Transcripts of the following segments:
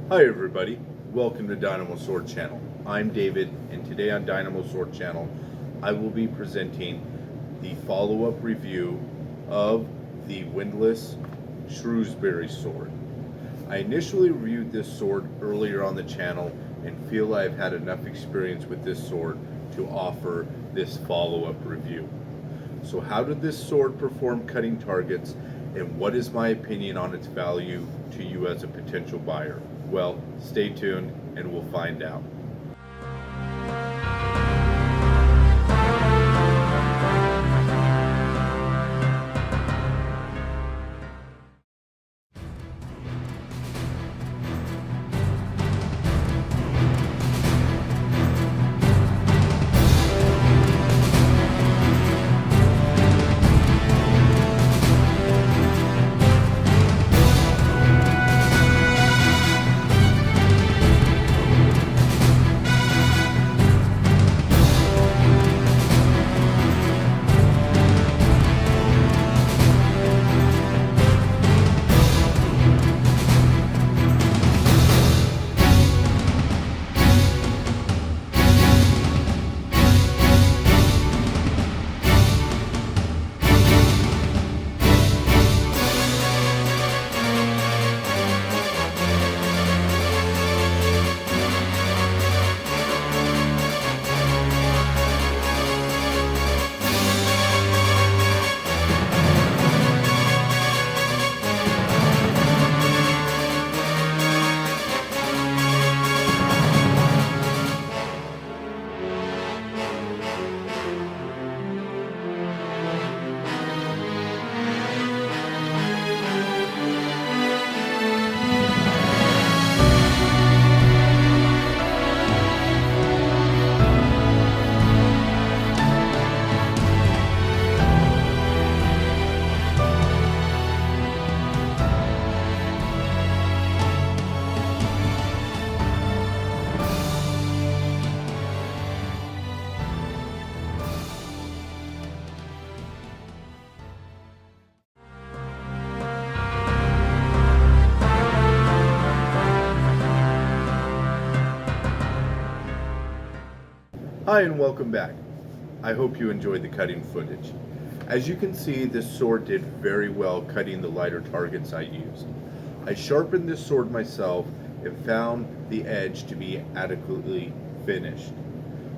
Hi everybody, welcome to Dynamo Sword Channel. I'm David, and today on Dynamo Sword Channel I will be presenting the follow-up review of the Windlass Shrewsbury sword. I initially reviewed this sword earlier on the channel and feel I've had enough experience with this sword to offer this follow-up review. So how did this sword perform cutting targets, and what is my opinion on its value to you as a potential buyer? Well, stay tuned and we'll find out. Hi and welcome back. I hope you enjoyed the cutting footage. As you can see, this sword did very well cutting the lighter targets I used. I sharpened this sword myself and found the edge to be adequately finished.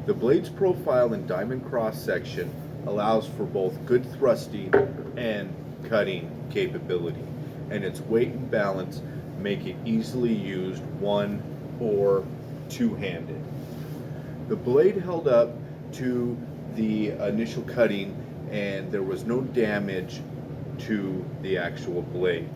The blade's profile and diamond cross section allows for both good thrusting and cutting capability, and its weight and balance make it easily used one or two-handed. The blade held up to the initial cutting and there was no damage to the actual blade.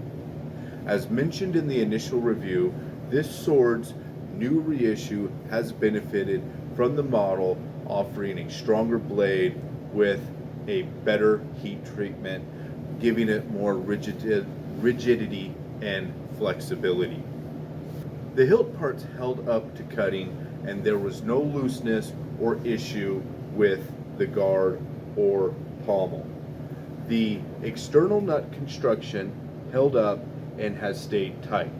As mentioned in the initial review, this sword's new reissue has benefited from the model offering a stronger blade with a better heat treatment, giving it more rigidity and flexibility. The hilt parts held up to cutting and there was no looseness or issue with the guard or pommel. The external nut construction held up and has stayed tight.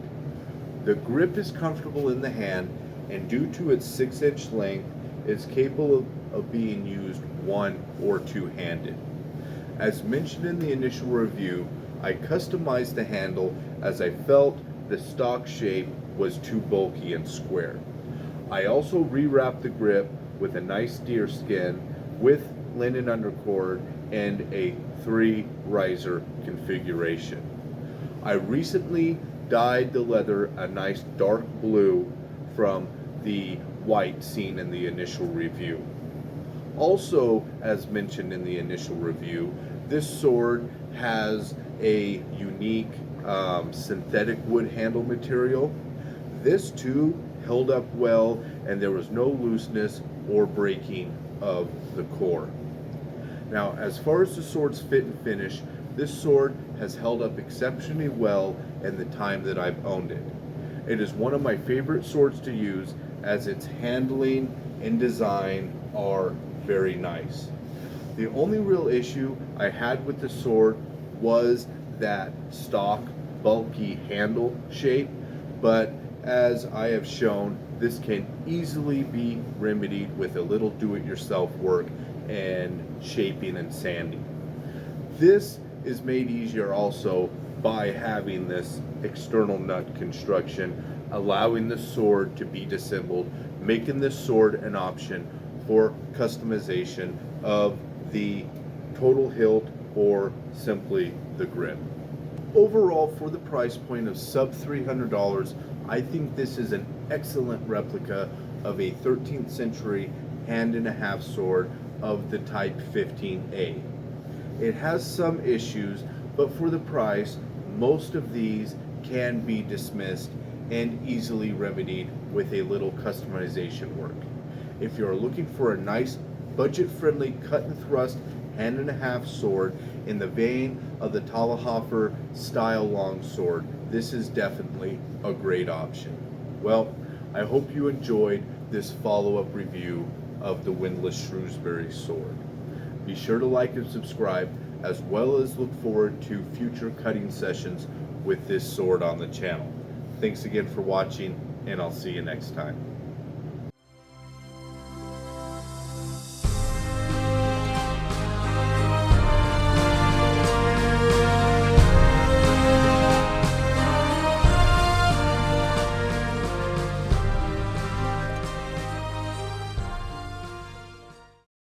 The grip is comfortable in the hand, and due to its 6-inch length, is capable of being used one or two-handed. As mentioned in the initial review, I customized the handle as I felt the stock shape was too bulky and square. I also rewrapped the grip with a nice deer skin with linen undercord and a 3-riser configuration. I recently dyed the leather a nice dark blue from the white seen in the initial review. Also, as mentioned in the initial review, this sword has a unique synthetic wood handle material. This too held up well, and there was no looseness or breaking of the core. Now, as far as the sword's fit and finish, this sword has held up exceptionally well in the time that I've owned it. It is one of my favorite swords to use, as its handling and design are very nice. The only real issue I had with the sword was that stock bulky handle shape, but As I have shown, this can easily be remedied with a little do-it-yourself work and shaping and sanding. This is made easier also by having this external nut construction, allowing the sword to be disassembled, making this sword an option for customization of the total hilt or simply the grip. Overall, for the price point of sub $300, I think this is an excellent replica of a 13th century hand and a half sword of the type 15A. It has some issues, but for the price, most of these can be dismissed and easily remedied with a little customization work. If you're looking for a nice, budget-friendly cut and thrust hand and a half sword in the vein of the Talahoffer style longsword, this is definitely a great option. Well, I hope you enjoyed this follow-up review of the Windlass Shrewsbury sword. Be sure to like and subscribe, as well as look forward to future cutting sessions with this sword on the channel. Thanks again for watching, and I'll see you next time.